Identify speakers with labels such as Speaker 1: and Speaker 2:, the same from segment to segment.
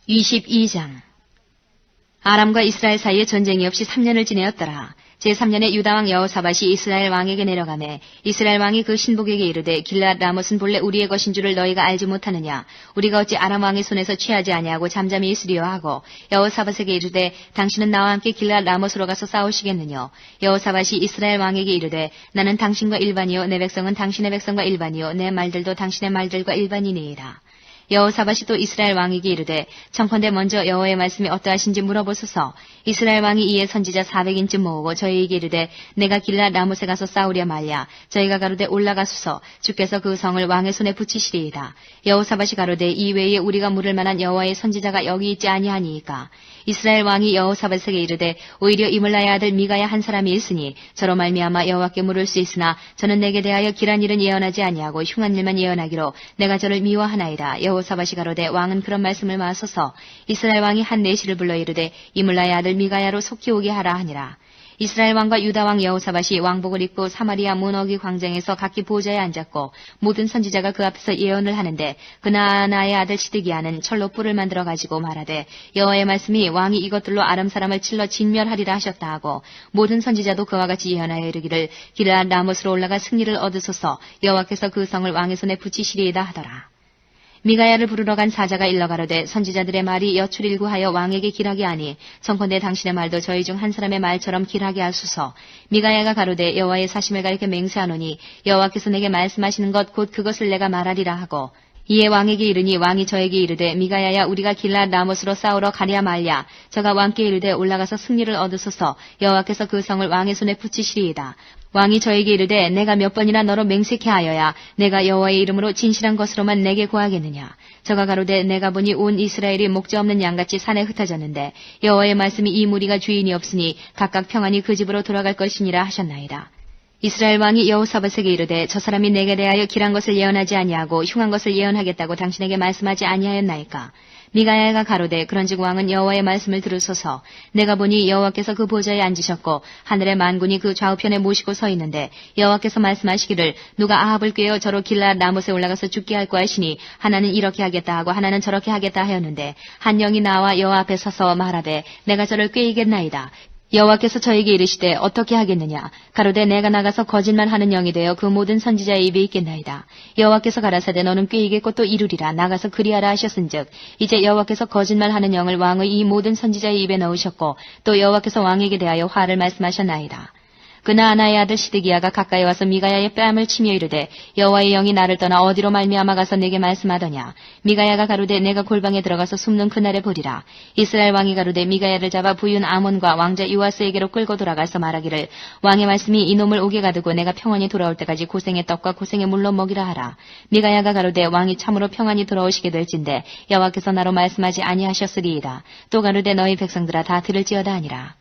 Speaker 1: 22장 아람과 이스라엘 사이에 전쟁이 없이 3년을 지내었더라. 제3년에 유다왕 여호사밧이 이스라엘 왕에게 내려가매 이스라엘 왕이 그 신복에게 이르되 길앗 라못은 본래 우리의 것인 줄을 너희가 알지 못하느냐. 우리가 어찌 아람 왕의 손에서 취하지 아니하고 잠잠히 있으리요 하고 여호사밧에게 이르되 당신은 나와 함께 길앗 라못으로 가서 싸우시겠느냐. 여호사밧이 이스라엘 왕에게 이르되 나는 당신과 일반이요 내 백성은 당신의 백성과 일반이요 내 말들도 당신의 말들과 일반이니이다. 여호사밧이 또 이스라엘 왕에게 이르되 청컨대 먼저 여호와의 말씀이 어떠하신지 물어보소서. 이스라엘 왕이 이에 선지자 400인쯤 모으고 저희에게 이르되 내가 길앗 라못에 가서 싸우랴 말랴. 저희가 가로되 올라가소서. 주께서 그 성을 왕의 손에 붙이시리이다. 여호사밧이 가로되 이 외에 우리가 물을 만한 여호와의 선지자가 여기 있지 아니하니이까. 이스라엘 왕이 여호사밧에게 이르되 오히려 이물라의 아들 미가야 한 사람이 있으니 저로 말미암아 여호와께 물을 수 있으나 저는 내게 대하여 길한 일은 예언하지 아니하고 흉한 일만 예언하기로 내가 저를 미워하나이다. 여호사밧이 가로되 왕은 그런 말씀을 마소서. 이스라엘 왕이 한 내시를 불러 이르되 이물라의 아들 미가야로 속히 오게 하라 하니라. 이스라엘 왕과 유다 왕 여호사밧이 왕복을 입고 사마리아 문어기 광장에서 각기 보좌에 앉았고 모든 선지자가 그 앞에서 예언을 하는데 그나아나의 아들 시드기야는 철로 뿔을 만들어 가지고 말하되 여호와의 말씀이 왕이 이것들로 아람 사람을 칠러 진멸하리라 하셨다 하고 모든 선지자도 그와 같이 예언하여 이르기를 길앗 라못으로 올라가 승리를 얻으소서. 여호와께서 그 성을 왕의 손에 붙이시리이다 하더라. 미가야를 부르러 간 사자가 일러 가로되 선지자들의 말이 여출일구하여 왕에게 길하게 하니 청컨대 당신의 말도 저희 중 한 사람의 말처럼 길하게 하소서. 미가야가 가로되 여호와의 사심을 가리켜 맹세하노니 여호와께서 내게 말씀하시는 것 곧 그것을 내가 말하리라 하고 이에 왕에게 이르니 왕이 저에게 이르되 미가야야 우리가 길앗 라못으로 싸우러 가랴 말랴. 저가 왕께 이르되 올라가서 승리를 얻으소서. 여호와께서 그 성을 왕의 손에 붙이시리이다. 왕이 저에게 이르되 내가 몇 번이나 너로 맹세케 하여야 내가 여호와의 이름으로 진실한 것으로만 내게 고하겠느냐. 저가 가로되 내가 보니 온 이스라엘이 목자없는 양같이 산에 흩어졌는데 여호와의 말씀이 이 무리가 주인이 없으니 각각 평안히 그 집으로 돌아갈 것이니라 하셨나이다. 이스라엘 왕이 여호사밧에게 이르되 저 사람이 내게 대하여 길한 것을 예언하지 아니하고 흉한 것을 예언하겠다고 당신에게 말씀하지 아니하였나이까. 미가야가 가로되 그런즉 왕은 여호와의 말씀을 들으소서. 내가 보니 여호와께서 그 보좌에 앉으셨고 하늘의 만군이 그 좌우편에 모시고 서 있는데 여호와께서 말씀하시기를 누가 아합을 꾀어 저로 길앗 라못에 올라가서 죽게 할까 하시니 하나는 이렇게 하겠다 하고 하나는 저렇게 하겠다 하였는데 한 영이 나와 여호와 앞에 서서 말하되 내가 저를 꾀이겠나이다. 여호와께서 저에게 이르시되 어떻게 하겠느냐. 가로되 내가 나가서 거짓말하는 영이 되어 그 모든 선지자의 입에 있겠나이다. 여호와께서 가라사대 너는 꾀이겠고 또 이루리라. 나가서 그리하라 하셨은즉 이제 여호와께서 거짓말하는 영을 왕의 이 모든 선지자의 입에 넣으셨고 또 여호와께서 왕에게 대하여 화를 말씀하셨나이다. 그나아나의 아들 시드기야가 가까이 와서 미가야의 뺨을 치며 이르되 여호와의 영이 나를 떠나 어디로 말미암아 가서 내게 말씀하더냐. 미가야가 가로되 내가 골방에 들어가서 숨는 그날에 보리라. 이스라엘 왕이 가로되 미가야를 잡아 부윤 아몬과 왕자 요아스에게로 끌고 돌아가서 말하기를 왕의 말씀이 이놈을 옥에 가두고 내가 평안히 돌아올 때까지 고생의 떡과 고생의 물로 먹이라 하라. 미가야가 가로되 왕이 참으로 평안히 돌아오시게 될진데 여호와께서 나로 말씀하지 아니하셨으리이다. 또 가로되 너희 백성들아 다 들을지어다 하니라.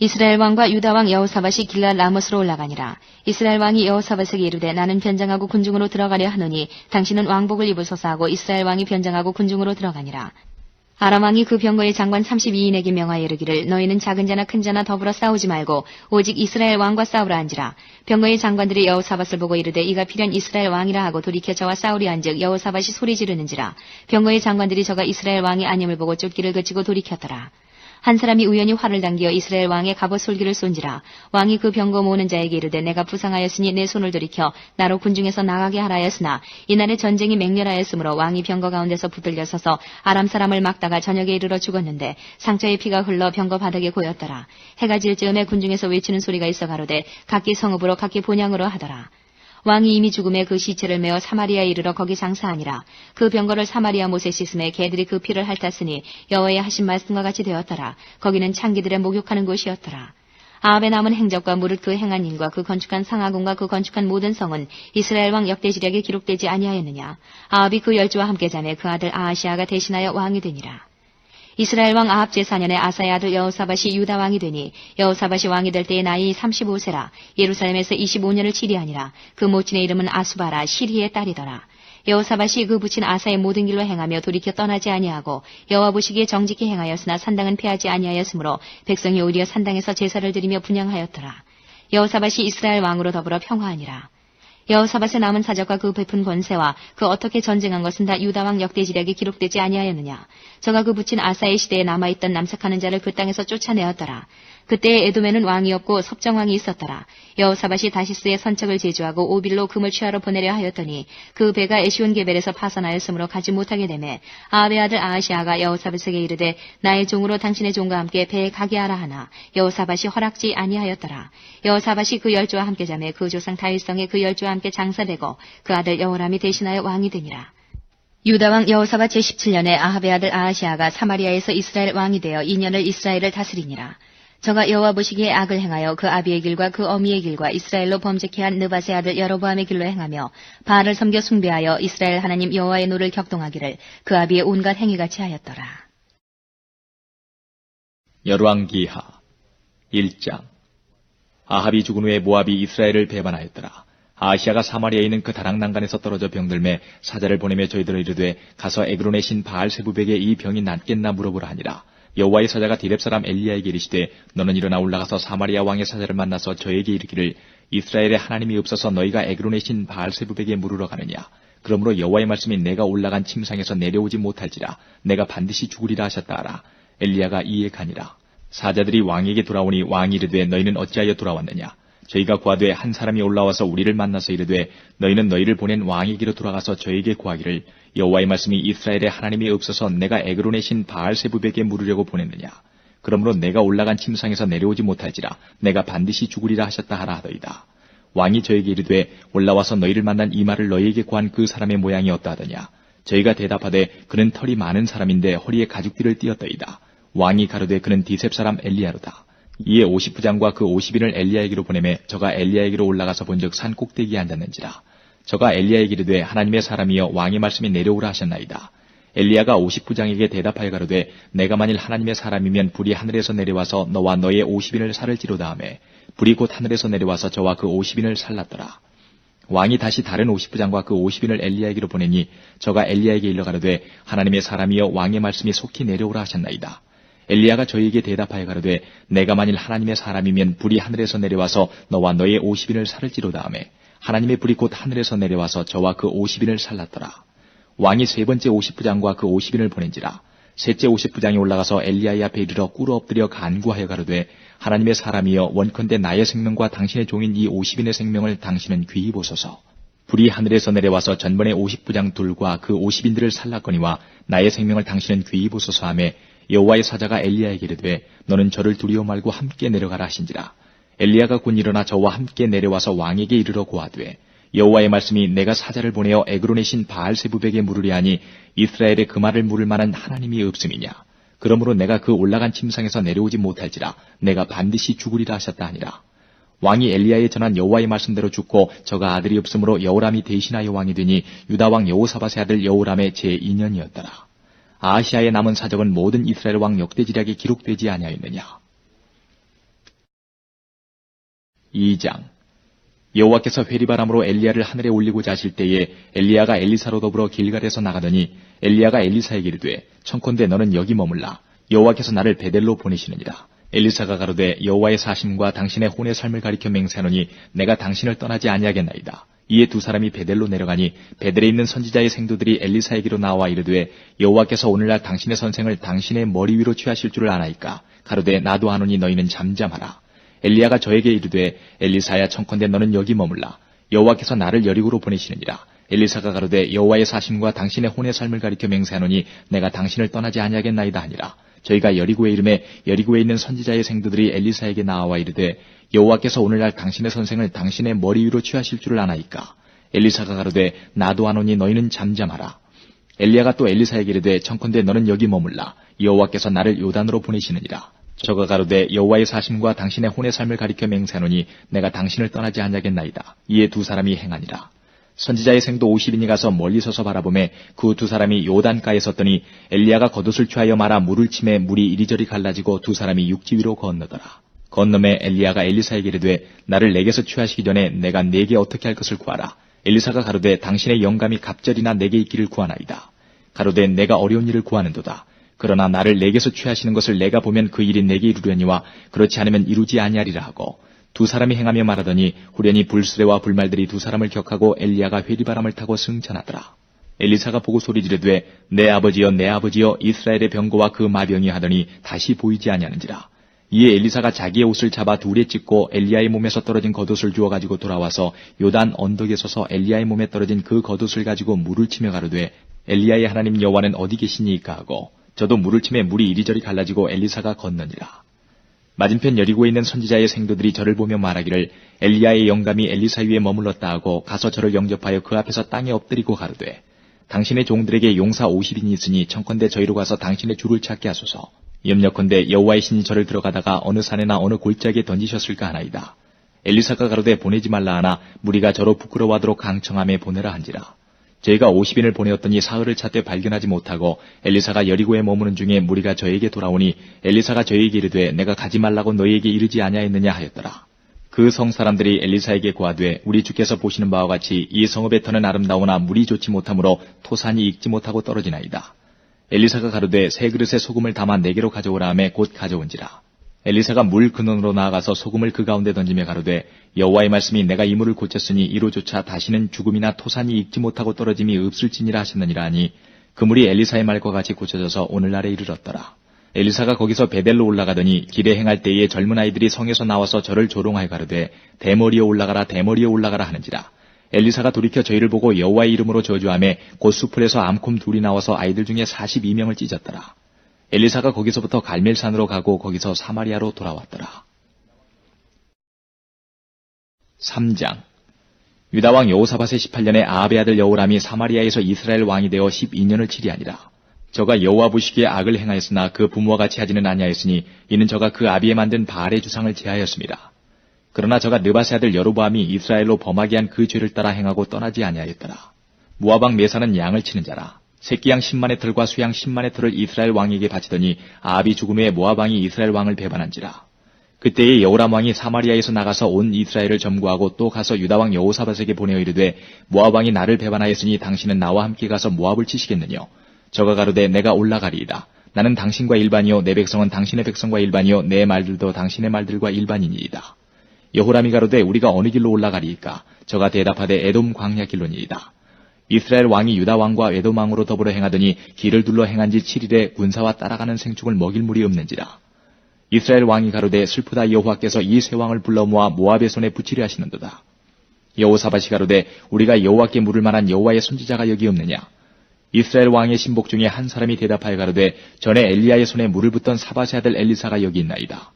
Speaker 1: 이스라엘 왕과 유다 왕 여호사밧이 길앗 라못으로 올라가니라. 이스라엘 왕이 여호사밧에게 이르되 나는 변장하고 군중으로 들어가려 하노니 당신은 왕복을 입으소서 하고 이스라엘 왕이 변장하고 군중으로 들어가니라. 아람 왕이 그 병거의 장관 32인에게 명하여 이르기를 너희는 작은 자나 큰 자나 더불어 싸우지 말고 오직 이스라엘 왕과 싸우라 한지라. 병거의 장관들이 여호사밧을 보고 이르되 이가 필연 이스라엘 왕이라 하고 돌이켜 저와 싸우려 한즉 여호사밧이 소리 지르는지라. 병거의 장관들이 저가 이스라엘 왕이 아님을 보고 쫓기를 그치고 돌이켰더라. 한 사람이 우연히 활을 당기어 이스라엘 왕의 갑옷 솔기를 쏜지라. 왕이 그 병거 모으는 자에게 이르되 내가 부상하였으니 내 손을 돌이켜 나로 군중에서 나가게 하라 하였으나 이날에 전쟁이 맹렬하였으므로 왕이 병거 가운데서 붙들려 서서 아람 사람을 막다가 저녁에 이르러 죽었는데 상처의 피가 흘러 병거 바닥에 고였더라. 해가 질 즈음에 군중에서 외치는 소리가 있어 가로되 각기 성읍으로 각기 본향으로 하더라. 왕이 이미 죽음에 그 시체를 메어 사마리아에 이르러 거기 장사하니라. 그 병거를 사마리아 못에 씻음에 개들이 그 피를 핥았으니 여호와의 하신 말씀과 같이 되었더라. 거기는 창기들의 목욕하는 곳이었더라. 아합의 남은 행적과 무릇 그 행한 일과 그 건축한 상하궁과 그 건축한 모든 성은 이스라엘 왕 역대지략에 기록되지 아니하였느냐. 아합이 그 열조와 함께 자매 그 아들 아하시아가 대신하여 왕이 되니라. 이스라엘 왕 아합 제4년에 아사의 아들 여호사밧이 유다 왕이 되니 여호사밧이 왕이 될 때의 나이 35세라. 예루살렘에서 25년을 치리하니라. 그 모친의 이름은 아수바라 시리의 딸이더라. 여호사밧이 그 부친 아사의 모든 길로 행하며 돌이켜 떠나지 아니하고 여호와 보시기에 정직히 행하였으나 산당은 패하지 아니하였으므로 백성이 오히려 산당에서 제사를 드리며 분향하였더라. 여호사밧이 이스라엘 왕으로 더불어 평화하니라. 여호사밧의 남은 사적과 그 베푼 권세와 그 어떻게 전쟁한 것은 다 유다왕 역대지략에 기록되지 아니하였느냐. 저가 그 붙인 아사의 시대에 남아있던 남색하는 자를 그 땅에서 쫓아내었더라. 그때에 에돔에는 왕이 없고 섭정왕이 있었더라. 여호사밧이 다시스의 선척을 제주하고 오빌로 금을 취하러 보내려 하였더니 그 배가 에시온 게벨에서 파산하였으므로 가지 못하게 되매 아합의 아들 아하시아가 여호사밧에게 이르되 나의 종으로 당신의 종과 함께 배에 가게 하라 하나 여호사밧이 허락지 아니하였더라. 여호사밧이 그 열조와 함께 자매 그 조상 다윗성에 그 열조와 함께 장사되고 그 아들 여호람이 대신하여 왕이 되니라. 유다왕 여호사밧 제17년에 아합의 아들 아하시아가 사마리아에서 이스라엘 왕이 되어 2년을 이스라엘을 다스리니라. 저가 여호와 보시기에 악을 행하여 그 아비의 길과 그 어미의 길과 이스라엘로 범죄케 한 느밧의 아들 여로보암의 길로 행하며 바알을 섬겨 숭배하여 이스라엘 하나님 여호와의 노를 격동하기를 그 아비의 온갖 행위같이 하였더라.
Speaker 2: 열왕기하 1장. 아합이 죽은 후에 모압이 이스라엘을 배반하였더라. 아하시아가 사마리아에 있는 그 다락난간에서 떨어져 병들매 사자를 보내며 저희들을 이르되 가서 에그론의 신 바알세부백에 이 병이 낫겠나 물어보라 하니라. 여호와의 사자가 디렙 사람 엘리야에게 이르시되 너는 일어나 올라가서 사마리아 왕의 사자를 만나서 저에게 이르기를 이스라엘의 하나님이 없어서 너희가 에그론의 신 바알세부백에 물으러 가느냐. 그러므로 여호와의 말씀이 내가 올라간 침상에서 내려오지 못할지라 내가 반드시 죽으리라 하셨다 하라. 엘리야가 이에 가니라. 사자들이 왕에게 돌아오니 왕이 이르되 너희는 어찌하여 돌아왔느냐. 저희가 구하되 한 사람이 올라와서 우리를 만나서 이르되 너희는 너희를 보낸 왕에게로 돌아가서 저에게 구하기를 여호와의 말씀이 이스라엘의 하나님이 없어서 내가 에그론의 신 바알세부백에 물으려고 보냈느냐. 그러므로 내가 올라간 침상에서 내려오지 못할지라 내가 반드시 죽으리라 하셨다 하라 하더이다. 왕이 저에게 이르되 올라와서 너희를 만난 이 말을 너희에게 구한 그 사람의 모양이 어떠하더냐. 저희가 대답하되 그는 털이 많은 사람인데 허리에 가죽띠를 띠었더이다. 왕이 가로되 그는 디셉 사람 엘리야로다. 이에 50부장과 그 50인을 엘리야에게로 보내매 저가 엘리야에게로 올라가서 본즉 산 꼭대기에 앉았는지라. 저가 엘리야에게 이르되 하나님의 사람이여 왕의 말씀이 내려오라 하셨나이다. 엘리야가 50부장에게 대답하여 가로되 내가 만일 하나님의 사람이면 불이 하늘에서 내려와서 너와 너의 50인을 살을지로다 하매 불이 곧 하늘에서 내려와서 저와 그 50인을 살랐더라. 왕이 다시 다른 50부장과 그 50인을 엘리야에게로 보내니 저가 엘리야에게 일러 가로되 하나님의 사람이여 왕의 말씀이 속히 내려오라 하셨나이다. 엘리야가 저희에게 대답하여 가로되 내가 만일 하나님의 사람이면 불이 하늘에서 내려와서 너와 너의 50인을 살을지로다 하매 하나님의 불이 곧 하늘에서 내려와서 저와 그 50인을 살랐더라. 왕이 세 번째 50부장과 그 50인을 보낸지라. 셋째 50부장이 올라가서 엘리야의 앞에 이르러 꿇어 엎드려 간구하여 가로되 하나님의 사람이여 원컨대 나의 생명과 당신의 종인 이 50인의 생명을 당신은 귀히 보소서. 불이 하늘에서 내려와서 전번에 50부장 둘과 그 50인들을 살랐거니와 나의 생명을 당신은 귀히 보소서 하매 여호와의 사자가 엘리야에게 이르되 너는 저를 두려워 말고 함께 내려가라 하신지라. 엘리야가 곧 일어나 저와 함께 내려와서 왕에게 이르러 고하되 여호와의 말씀이 내가 사자를 보내어 에그론의 신 바알세부백에 물으려 하니 이스라엘의 그 말을 물을 만한 하나님이 없음이냐. 그러므로 내가 그 올라간 침상에서 내려오지 못할지라 내가 반드시 죽으리라 하셨다 하니라. 왕이 엘리야에 전한 여호와의 말씀대로 죽고 저가 아들이 없으므로 여호람이 대신하여 왕이 되니 유다왕 여호사밧의 아들 여호람의 제2년이었더라. 아하시아의 남은 사적은 모든 이스라엘 왕 역대지략에 기록되지 아니하였느냐. 2장. 여호와께서 회리바람으로 엘리야를 하늘에 올리고자 하실 때에 엘리야가 엘리사로 더불어 길갈에서 나가더니 엘리야가 엘리사에게 이르되 청컨대 너는 여기 머물라. 여호와께서 나를 베델로 보내시느니라. 엘리사가 가로되 여호와의 사심과 당신의 혼의 삶을 가리켜 맹세하노니 내가 당신을 떠나지 아니하겠나이다. 이에 두 사람이 베델로 내려가니 베델에 있는 선지자의 생도들이 엘리사에게로 나와 이르되 여호와께서 오늘날 당신의 선생을 당신의 머리 위로 취하실 줄을 아나이까. 가로되 나도 아노니 너희는 잠잠하라. 엘리야가 저에게 이르되 엘리사야 청컨대 너는 여기 머물라. 여호와께서 나를 여리고로 보내시느니라. 엘리사가 가로되 여호와의 사심과 당신의 혼의 삶을 가리켜 맹세하노니 내가 당신을 떠나지 아니하겠나이다 하니라. 저희가 여리고에 이름에 여리고에 있는 선지자의 생도들이 엘리사에게 나와 이르되 여호와께서 오늘날 당신의 선생을 당신의 머리 위로 취하실 줄을 아나이까. 엘리사가 가로되 나도 아노니 너희는 잠잠하라. 엘리야가 또 엘리사에게 이르되 청컨대 너는 여기 머물라. 여호와께서 나를 요단으로 보내시느니라. 저가 가로되 여호와의 사심과 당신의 혼의 삶을 가리켜 맹세하노니 내가 당신을 떠나지 아니하겠나이다. 이에 두 사람이 행하니라. 선지자의 생도 50인이 가서 멀리 서서 바라보매 그 두 사람이 요단가에 섰더니 엘리야가 겉옷을 취하여 말아 물을 치매 물이 이리저리 갈라지고 두 사람이 육지 위로 건너더라. 건너매 엘리야가 엘리사에게 이르되 나를 내게서 취하시기 전에 내가 네게 어떻게 할 것을 구하라. 엘리사가 가로되 당신의 영감이 갑절이나 내게 있기를 구하나이다. 가로되 내가 어려운 일을 구하는도다. 그러나 나를 내게서 취하시는 것을 내가 보면 그 일이 내게 이루려니와 그렇지 않으면 이루지 아니하리라 하고 두 사람이 행하며 말하더니 후련히 불수레와 불말들이 두 사람을 격하고 엘리야가 회리바람을 타고 승천하더라. 엘리사가 보고 소리 지르되 내 아버지여 내 아버지여 이스라엘의 병거와 그 마병이 하더니 다시 보이지 아니하는지라. 이에 엘리사가 자기의 옷을 잡아 둘에 찢고 엘리야의 몸에서 떨어진 겉옷을 주워 가지고 돌아와서 요단 언덕에 서서 엘리야의 몸에 떨어진 그 겉옷을 가지고 물을 치며 가로되 엘리야의 하나님 여호와는 어디 계시니이까 하고 저도 물을 치매 물이 이리저리 갈라지고 엘리사가 건너니라. 맞은편 여리고에 있는 선지자의 생도들이 저를 보며 말하기를 엘리야의 영감이 엘리사 위에 머물렀다 하고 가서 저를 영접하여 그 앞에서 땅에 엎드리고 가로되 당신의 종들에게 용사 50인이 있으니 청컨대 저희로 가서 당신의 주를 찾게 하소서. 염려컨대 여호와의 신이 저를 들어가다가 어느 산에나 어느 골짜기에 던지셨을까 하나이다. 엘리사가 가로되 보내지 말라 하나 무리가 저로 부끄러워하도록 강청함에 보내라 한지라. 저희가 50인을 보내었더니 사흘을 찾되 발견하지 못하고 엘리사가 여리고에 머무는 중에 무리가 저에게 돌아오니 엘리사가 저에게 이르되 내가 가지 말라고 너희에게 이르지 아니하였느냐 하였더라. 그 성 사람들이 엘리사에게 고하되 우리 주께서 보시는 바와 같이 이 성읍의 터는 아름다우나 물이 좋지 못하므로 토산이 익지 못하고 떨어지나이다. 엘리사가 가로되 새 그릇에 소금을 담아 내게로 가져오라 하매 곧 가져온지라. 엘리사가 물 근원으로 나아가서 소금을 그 가운데 던지며 가로되 여호와의 말씀이 내가 이 물을 고쳤으니 이로조차 다시는 죽음이나 토산이 익지 못하고 떨어짐이 없을지니라 하셨느니라 하니 그 물이 엘리사의 말과 같이 고쳐져서 오늘날에 이르렀더라. 엘리사가 거기서 베델로 올라가더니 길에 행할 때에 젊은 아이들이 성에서 나와서 저를 조롱하여 가로되 대머리에 올라가라 대머리에 올라가라 하는지라. 엘리사가 돌이켜 저희를 보고 여호와의 이름으로 저주하며 곧 수풀에서 암콤 둘이 나와서 아이들 중에 42명을 찢었더라. 엘리사가 거기서부터 갈멜산으로 가고 거기서 사마리아로 돌아왔더라. 3장. 유다왕 여호사밧의 18년에 아합의 아들 여호람이 사마리아에서 이스라엘 왕이 되어 12년을 치리하니라. 저가 여호와 보시기에 악을 행하였으나 그 부모와 같이 하지는 아니하였으니 이는 저가 그 아비에 만든 바알의 주상을 제하였습니다. 그러나 저가 느바세 아들 여로보암이 이스라엘로 범하게 한 그 죄를 따라 행하고 떠나지 아니하였더라. 모압 왕 메사는 양을 치는 자라. 새끼 양 10만의 털과 수양 10만의 털을 이스라엘 왕에게 바치더니 아합이 죽은 후에 모압 왕이 이스라엘 왕을 배반한지라. 그때에 여호람 왕이 사마리아에서 나가서 온 이스라엘을 점거하고 또 가서 유다 왕 여호사밧에게 보내어 이르되 모압 왕이 나를 배반하였으니 당신은 나와 함께 가서 모압을 치시겠느냐. 저가 가로되 내가 올라가리이다. 나는 당신과 일반이요 내 백성은 당신의 백성과 일반이요 내 말들도 당신의 말들과 일반이니이다. 여호람이 가로되 우리가 어느 길로 올라가리이까. 저가 대답하되 에돔 광야 길로니이다. 이스라엘 왕이 유다 왕과 에돔 왕으로 더불어 행하더니 길을 둘러 행한 지 7일에 군사와 따라가는 생축을 먹일 물이 없는지라. 이스라엘 왕이 가로되 슬프다 여호와께서 이 세 왕을 불러 모아 모압의 손에 붙이려 하시는도다. 여호사밧이 가로되 우리가 여호와께 물을 만한 여호와의 선지자가 여기 없느냐. 이스라엘 왕의 신복 중에 한 사람이 대답하여 가로되 전에 엘리야의 손에 물을 붓던 사밧의 아들 엘리사가 여기 있나이다.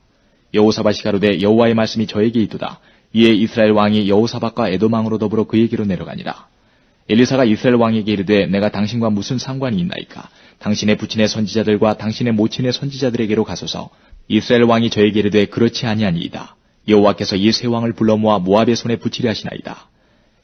Speaker 2: 여호사밧이 가로되 여호와의 말씀이 저에게 있도다. 이에 이스라엘 왕이 여호사밧과 에돔 왕으로 더불어 그에게로 내려가니라. 엘리사가 이스라엘 왕에게 이르되 내가 당신과 무슨 상관이 있나이까. 당신의 부친의 선지자들과 당신의 모친의 선지자들에게로 가소서. 이스라엘 왕이 저에게 이르되 그렇지 아니하니이다. 여호와께서 이 세 왕을 불러 모아 모압의 손에 붙이려 하시나이다.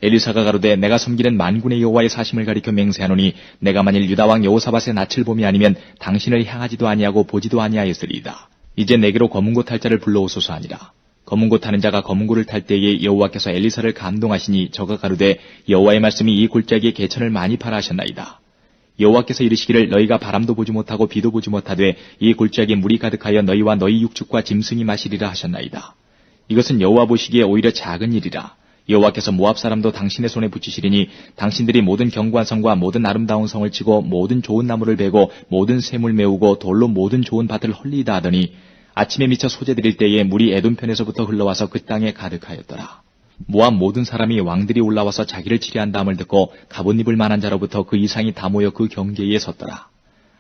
Speaker 2: 엘리사가 가로되 내가 섬기는 만군의 여호와의 사심을 가리켜 맹세하노니 내가 만일 유다 왕 여호사밧의 낯을 봄이 아니면 당신을 향하지도 아니하고 보지도 아니하였으리이다. 이제 내게로 검은고 탈 자를 불러오소서 하니라. 검은고 타는 자가 검은고를 탈 때에 여호와께서 엘리사를 감동하시니 저가 가로되 여호와의 말씀이 이 골짜기에 개천을 많이 팔아 하셨나이다. 여호와께서 이르시기를 너희가 바람도 보지 못하고 비도 보지 못하되 이 골짜기에 물이 가득하여 너희와 너희 육축과 짐승이 마시리라 하셨나이다. 이것은 여호와 보시기에 오히려 작은 일이라. 여호와께서 모압 사람도 당신의 손에 붙이시리니 당신들이 모든 견고한 성과 모든 아름다운 성을 치고 모든 좋은 나무를 베고 모든 샘을 메우고 돌로 모든 좋은 밭을 헐리이다 하더니 아침에 미쳐 소재 드릴 때에 물이 에돔 편에서부터 흘러와서 그 땅에 가득하였더라. 모압 모든 사람이 왕들이 올라와서 자기를 치려한다함을 듣고 갑옷 입을 만한 자로부터 그 이상이 다 모여 그 경계에 섰더라.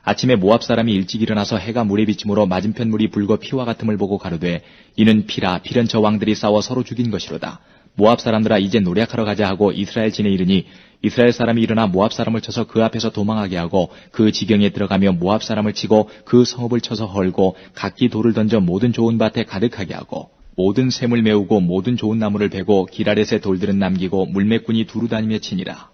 Speaker 2: 아침에 모압 사람이 일찍 일어나서 해가 물에 비침으로 맞은편 물이 붉어 피와 같음을 보고 가로되 이는 피라 필은 저 왕들이 싸워 서로 죽인 것이로다. 모압 사람들아 이제 노략하러 가자 하고 이스라엘 진에 이르니 이스라엘 사람이 일어나 모압 사람을 쳐서 그 앞에서 도망하게 하고 그 지경에 들어가며 모압 사람을 치고 그 성읍을 쳐서 헐고 각기 돌을 던져 모든 좋은 밭에 가득하게 하고 모든 샘을 메우고 모든 좋은 나무를 베고 길 아랫에 돌들은 남기고 물매꾼이 두루 다니며 치니라.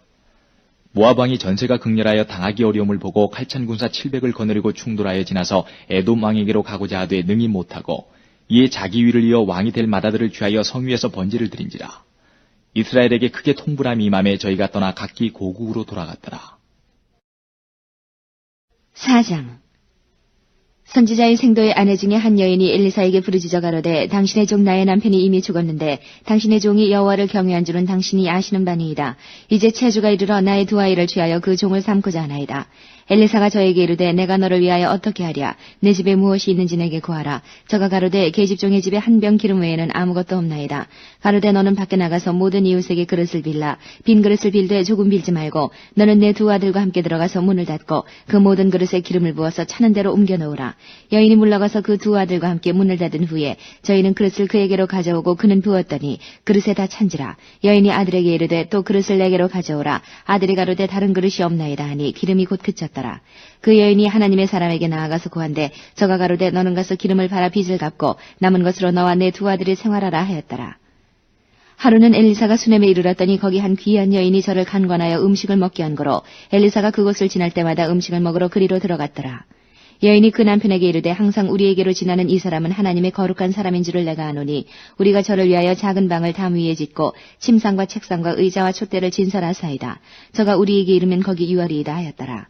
Speaker 2: 모압 왕이 전세가 극렬하여 당하기 어려움을 보고 칼찬 군사 700을 거느리고 충돌하여 지나서 에돔 왕에게로 가고자 하되 능히 못하고 이에 자기 위를 이어 왕이 될 마다들을 취하여 성 위에서 번제를 드린지라. 이스라엘에게 크게 통불함이 임함에 저희가 떠나 각기 고국으로 돌아갔더라.
Speaker 1: 4장. 선지자의 생도의 아내 중에 한 여인이 엘리사에게 부르짖어 가로되 당신의 종 나의 남편이 이미 죽었는데 당신의 종이 여호와를 경외한 줄은 당신이 아시는 바니이다. 이제 체주가 이르러 나의 두 아이를 취하여 그 종을 삼고자 하나이다. 엘리사가 저에게 이르되 내가 너를 위하여 어떻게 하랴. 내 집에 무엇이 있는지 내게 구하라. 저가 가로되 계집종의 집에 한 병 기름 외에는 아무것도 없나이다. 가로되 너는 밖에 나가서 모든 이웃에게 그릇을 빌라. 빈 그릇을 빌되 조금 빌지 말고 너는 내 두 아들과 함께 들어가서 문을 닫고 그 모든 그릇에 기름을 부어서 차는 대로 옮겨 놓으라. 여인이 물러가서 그 두 아들과 함께 문을 닫은 후에 저희는 그릇을 그에게로 가져오고 그는 부었더니 그릇에 다 찬지라. 여인이 아들에게 이르되 또 그릇을 내게로 가져오라. 아들이 가로되 다른 그릇이 없나이다 하니 기름이 곧 그쳤더라. 그 여인이 하나님의 사람에게 나아가서 구한데 저가 가로되 너는 가서 기름을 팔아 빚을 갚고 남은 것으로 너와 내 두 아들이 생활하라 하였더라. 하루는 엘리사가 수넴에 이르렀더니 거기 한 귀한 여인이 저를 간관하여 음식을 먹게 한 거로 엘리사가 그곳을 지날 때마다 음식을 먹으러 그리로 들어갔더라. 여인이 그 남편에게 이르되 항상 우리에게로 지나는 이 사람은 하나님의 거룩한 사람인 줄을 내가 아노니 우리가 저를 위하여 작은 방을 담 위에 짓고 침상과 책상과 의자와 촛대를 진설하사이다. 저가 우리에게 이르면 거기 유월이이다 하였더라.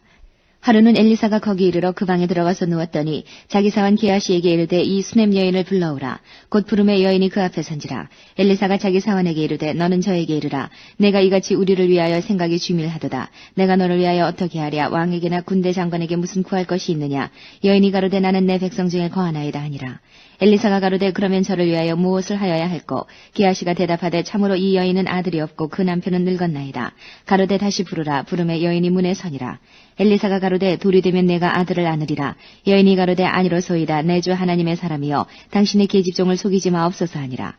Speaker 1: 하루는 엘리사가 거기 이르러 그 방에 들어가서 누웠더니 자기 사환 게하시에게 이르되 이 수넴 여인을 불러오라. 곧 부름에 여인이 그 앞에 선지라. 엘리사가 자기 사환에게 이르되 너는 저에게 이르라. 내가 이같이 우리를 위하여 생각이 주밀하도다. 내가 너를 위하여 어떻게 하랴. 왕에게나 군대 장관에게 무슨 구할 것이 있느냐. 여인이 가로되 나는 내 백성 중에 거하나이다 하니라. 엘리사가 가로되 그러면 저를 위하여 무엇을 하여야 할꼬. 게하시가 대답하되 참으로 이 여인은 아들이 없고 그 남편은 늙었나이다. 가로되 다시 부르라. 부름에 여인이 문에 서니라. 엘리사가 가로되 돌이 되면 내가 아들을 안으리라. 여인이 가로되 아니로소이다. 내 주 하나님의 사람이여 당신의 계집종을 속이지 마옵소서 하니라.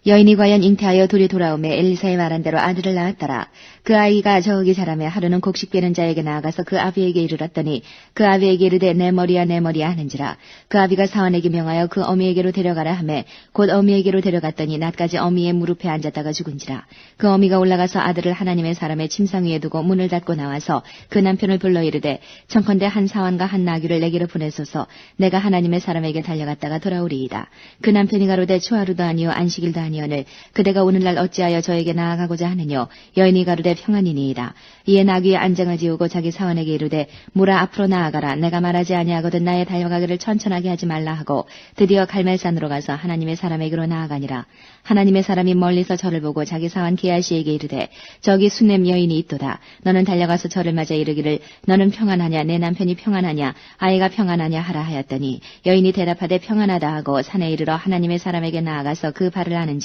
Speaker 1: 여인이 과연 잉태하여 둘이 돌아오매 엘리사의 말한 대로 아들을 낳았더라. 그 아이가 저으기 자라매 하루는 곡식 베는 자에게 나아가서 그 아비에게 이르렀더니 그 아비에게 이르되 내 머리야 하는지라. 그 아비가 사환에게 명하여 그 어미에게로 데려가라 하매 곧 어미에게로 데려갔더니 낮까지 어미의 무릎에 앉았다가 죽은지라. 그 어미가 올라가서 아들을 하나님의 사람의 침상 위에 두고 문을 닫고 나와서 그 남편을 불러 이르되 청컨대 한 사환과 한 나귀를 내게로 보내소서. 내가 하나님의 사람에게 달려갔다가 돌아오리이다. 그 남편이 가로되 초하루도 아니요 안식일도 아니요 오늘 그대가 오늘날 어찌하여 저에게 나아가고자 하느뇨. 여인이 가로되 평안이니이다. 이에 나귀의 안장을 지우고 자기 사원에게 이르되 무라 앞으로 나아가라. 내가 말하지 아니하거든 나의 달려가기를 천천하게 하지 말라 하고 드디어 갈멜산으로 가서 하나님의 사람에게로 나아가니라. 하나님의 사람이 멀리서 저를 보고 자기 사원 게하시에게 이르되 저기 수넴 여인이 있도다. 너는 달려가서 저를 맞아 이르기를 너는 평안하냐. 내 남편이 평안하냐. 아이가 평안하냐 하라 하였더니 여인이 대답하되 평안하다 하고 산에 이르러 하나님의 사람에게 나아가서 그 발을 아는지라.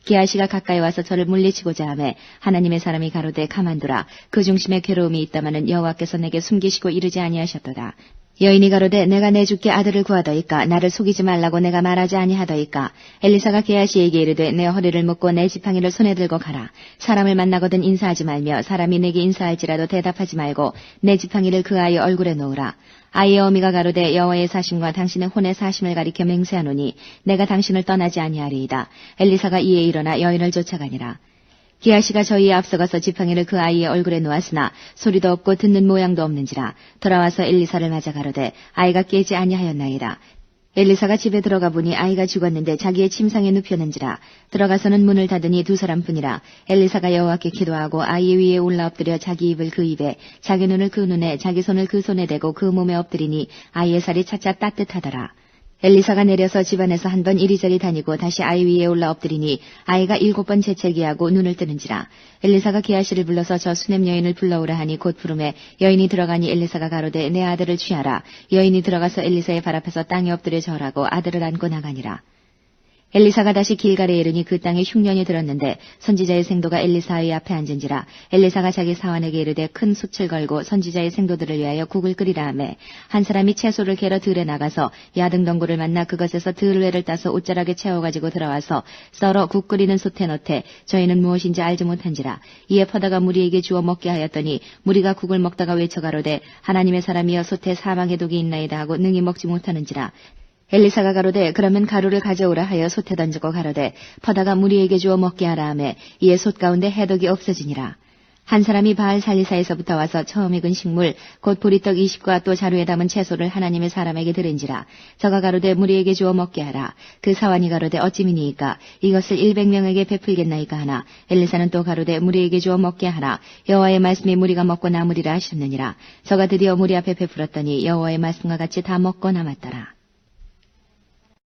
Speaker 1: 게하시가 가까이 와서 저를 물리치고자 하매 하나님의 사람이 가로되 가만두라. 그 중심에 괴로움이 있다마는 여호와께서 내게 숨기시고 이르지 아니하셨도다. 여인이 가로되 내가 내 주께 아들을 구하더이까. 나를 속이지 말라고 내가 말하지 아니하더이까. 엘리사가 게하시에게 이르되 내 허리를 묶고 내 지팡이를 손에 들고 가라. 사람을 만나거든 인사하지 말며 사람이 내게 인사할지라도 대답하지 말고 내 지팡이를 그 아이 얼굴에 놓으라. 아이의 어미가 가로되 여호와의 사심과 당신의 혼의 사심을 가리켜 맹세하노니 내가 당신을 떠나지 아니하리이다. 엘리사가 이에 일어나 여인을 쫓아가니라. 게하시가 저희에 앞서가서 지팡이를 그 아이의 얼굴에 놓았으나 소리도 없고 듣는 모양도 없는지라. 돌아와서 엘리사를 맞아 가로되 아이가 깨지 아니하였나이다. 엘리사가 집에 들어가 보니 아이가 죽었는데 자기의 침상에 눕혔는지라. 들어가서는 문을 닫으니 두 사람뿐이라. 엘리사가 여호와께 기도하고 아이 위에 올라 엎드려 자기 입을 그 입에 자기 눈을 그 눈에 자기 손을 그 손에 대고 그 몸에 엎드리니 아이의 살이 차차 따뜻하더라. 엘리사가 내려서 집안에서 한 번 이리저리 다니고 다시 아이 위에 올라 엎드리니 아이가 7번 재채기하고 눈을 뜨는지라. 엘리사가 게하시를 불러서 저 수넴 여인을 불러오라 하니 곧 부름에 여인이 들어가니 엘리사가 가로되 내 아들을 취하라. 여인이 들어가서 엘리사의 발 앞에서 땅에 엎드려 절하고 아들을 안고 나가니라. 엘리사가 다시 길갈에 이르니 그 땅에 흉년이 들었는데 선지자의 생도가 엘리사의 앞에 앉은지라. 엘리사가 자기 사환에게 이르되 큰 솥을 걸고 선지자의 생도들을 위하여 국을 끓이라 하매 한 사람이 채소를 개러 들에 나가서 야등덩굴을 만나 그것에서 들외를 따서 옷자락에 채워가지고 들어와서 썰어 국 끓이는 솥에 넣되 저희는 무엇인지 알지 못한지라. 이에 퍼다가 무리에게 주어 먹게 하였더니 무리가 국을 먹다가 외쳐가로되 하나님의 사람이여 솥에 사망의 독이 있나이다 하고 능히 먹지 못하는지라. 엘리사가 가로되 그러면 가루를 가져오라 하여 솥에 던지고 가로되 퍼다가 무리에게 주어 먹게 하라 하매 이에 솥 가운데 해독이 없어지니라. 한 사람이 바알 살리사에서부터 와서 처음 익은 식물 곧 보리떡 20과 또 자루에 담은 채소를 하나님의 사람에게 들은지라. 저가 가로되 무리에게 주어 먹게 하라. 그 사환이 가로되 어찌미니이까 이것을 100명에게 베풀겠나이까 하나 엘리사는 또 가로되 무리에게 주어 먹게 하라. 여호와의 말씀이 무리가 먹고 남으리라 하셨느니라. 저가 드디어 무리 앞에 베풀었더니 여호와의 말씀과 같이 다 먹고 남았더라.